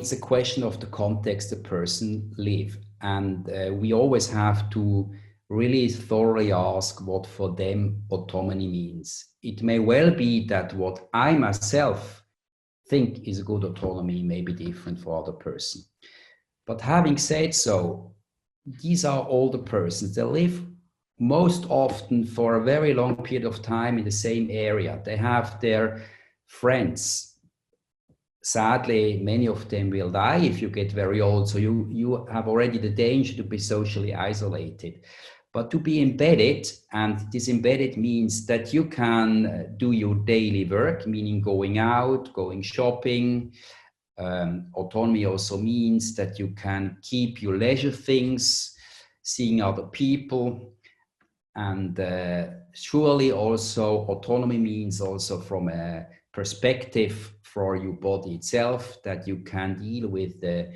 it's a question of the context the person live. And we always have to really thoroughly ask what for them autonomy means. It may well be that what I myself think is a good autonomy may be different for other person. But having said so, these are older persons. They live most often for a very long period of time in the same area. They have their friends. Sadly, many of them will die if you get very old. So you have already the danger to be socially isolated. But to be embedded, and this embedded means that you can do your daily work, meaning going out, going shopping. Autonomy also means that you can keep your leisure things, seeing other people. And surely also autonomy means also from a perspective for your body itself, that you can deal with the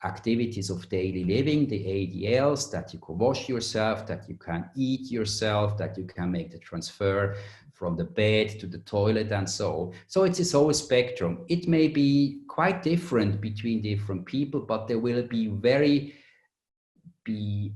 activities of daily living, the ADLs, that you can wash yourself, that you can eat yourself, that you can make the transfer from the bed to the toilet and so on. So it's this whole spectrum. It may be quite different between different people, but they will be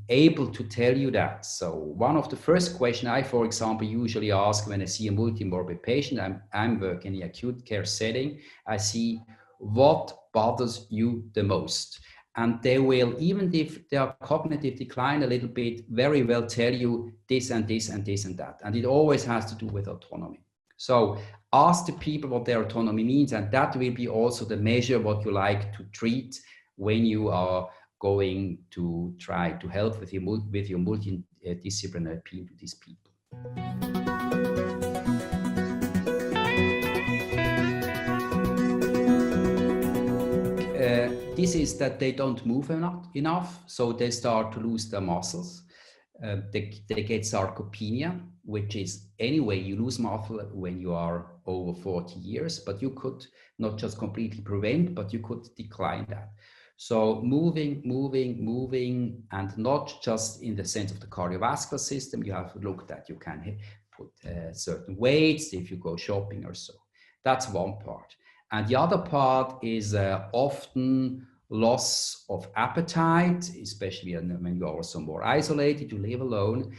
able to tell you that. So one of the first questions I, for example, usually ask when I see a multimorbid patient, I'm working in the acute care setting, I see what bothers you the most. And they will, even if they are cognitive decline a little bit, very well tell you this and this and this and that. And it always has to do with autonomy. So ask the people what their autonomy means, and that will be also the measure what you like to treat when you are going to try to help with your multidisciplinary team to these people. This is that they don't move enough, so they start to lose their muscles. They get sarcopenia, which is anyway, you lose muscle when you are over 40 years, but you could not just completely prevent, but you could decline that. So moving, and not just in the sense of the cardiovascular system. You have to look that you can put certain weights if you go shopping or so. That's one part. And the other part is often loss of appetite, especially when you are also more isolated, you live alone.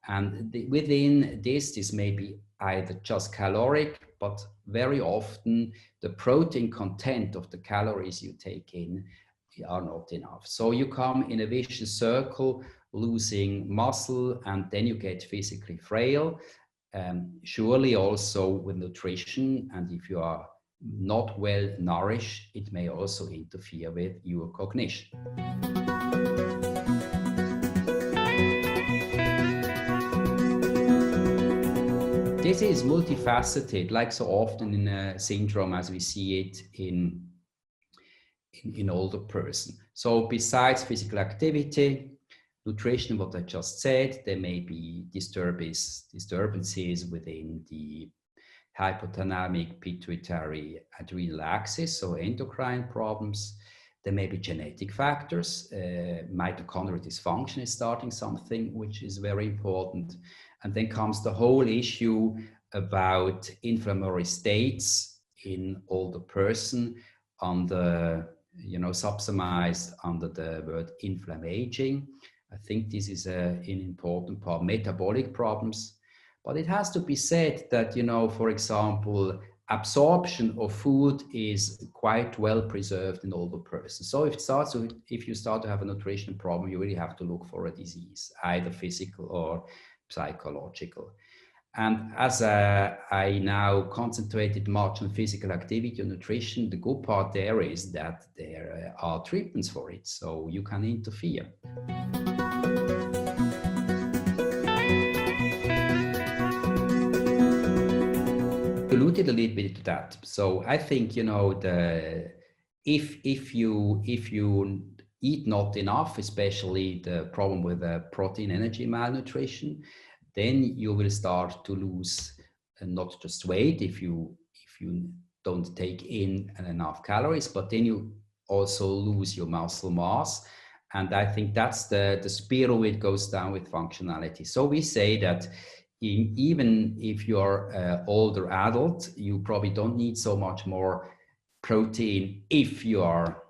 And within this may be either just caloric, but very often the protein content of the calories you take in are not enough. So you come in a vicious circle, losing muscle, and then you get physically frail. Surely also with nutrition, and if you are not well nourished, it may also interfere with your cognition. This is multifaceted, like so often in a syndrome as we see it in older person. So besides physical activity, nutrition, what I just said, there may be disturbances within the hypothalamic pituitary adrenal axis, so endocrine problems. There may be genetic factors. Mitochondrial dysfunction is starting something which is very important. And then comes the whole issue about inflammatory states in older person on the subsumized under the word inflammaging. I think this is an important part, metabolic problems. But it has to be said that, for example, absorption of food is quite well preserved in older persons. So if you start to have a nutrition problem, you really have to look for a disease, either physical or psychological. And as I now concentrated much on physical activity and nutrition, the good part there is that there are treatments for it, so you can interfere. Alluded a little bit to that. So I think, if you eat not enough, especially the problem with protein energy malnutrition, then you will start to lose not just weight if you don't take in enough calories, but then you also lose your muscle mass. And I think that's the spiral it goes down with functionality. So we say that even if you're an older adult, you probably don't need so much more protein if you are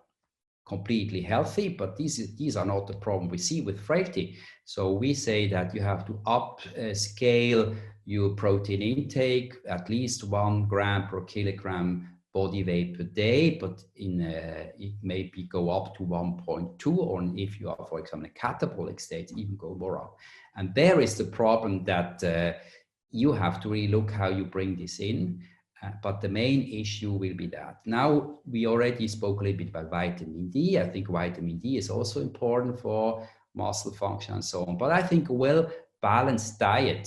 completely healthy, but these are not the problem we see with frailty. So we say that you have to upscale your protein intake, at least 1 gram per kilogram body weight per day, but it maybe go up to 1.2, or if you are, for example, in a catabolic state, even go more up. And there is the problem that you have to really look how you bring this in. But the main issue will be that. Now, we already spoke a little bit about vitamin D. I think vitamin D is also important for muscle function and so on. But I think a well-balanced diet,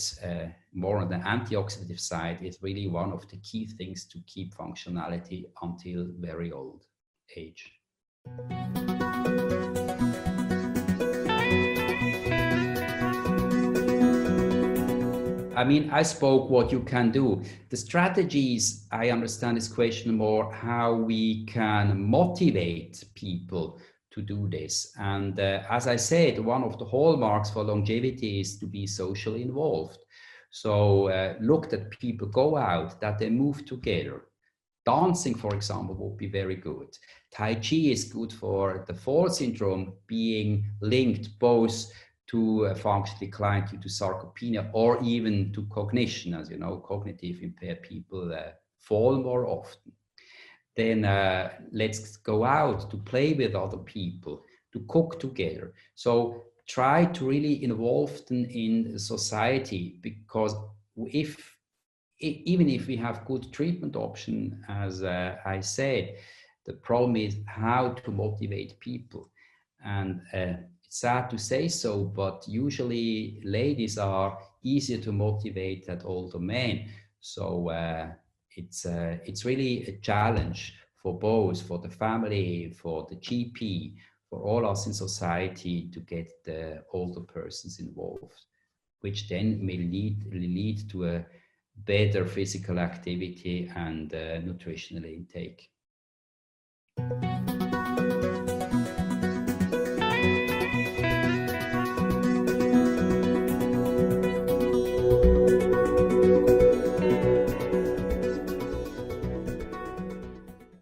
more on the antioxidant side, is really one of the key things to keep functionality until very old age. I mean, I spoke what you can do. The strategies, I understand this question more, how we can motivate people to do this. And as I said, one of the hallmarks for longevity is to be socially involved. So look that people go out, that they move together. Dancing, for example, would be very good. Tai Chi is good for the fall syndrome, being linked both to a function decline due to sarcopenia or even to cognition. As you know, cognitive impaired people fall more often. Then let's go out to play with other people, to cook together. So try to really involve them in society, because even if we have good treatment option, as I said, the problem is how to motivate people. And it's sad to say so, but usually ladies are easier to motivate than older men. So it's really a challenge for both, for the family, for the GP, for all us in society, to get the older persons involved, which then may lead to a better physical activity and nutritional intake.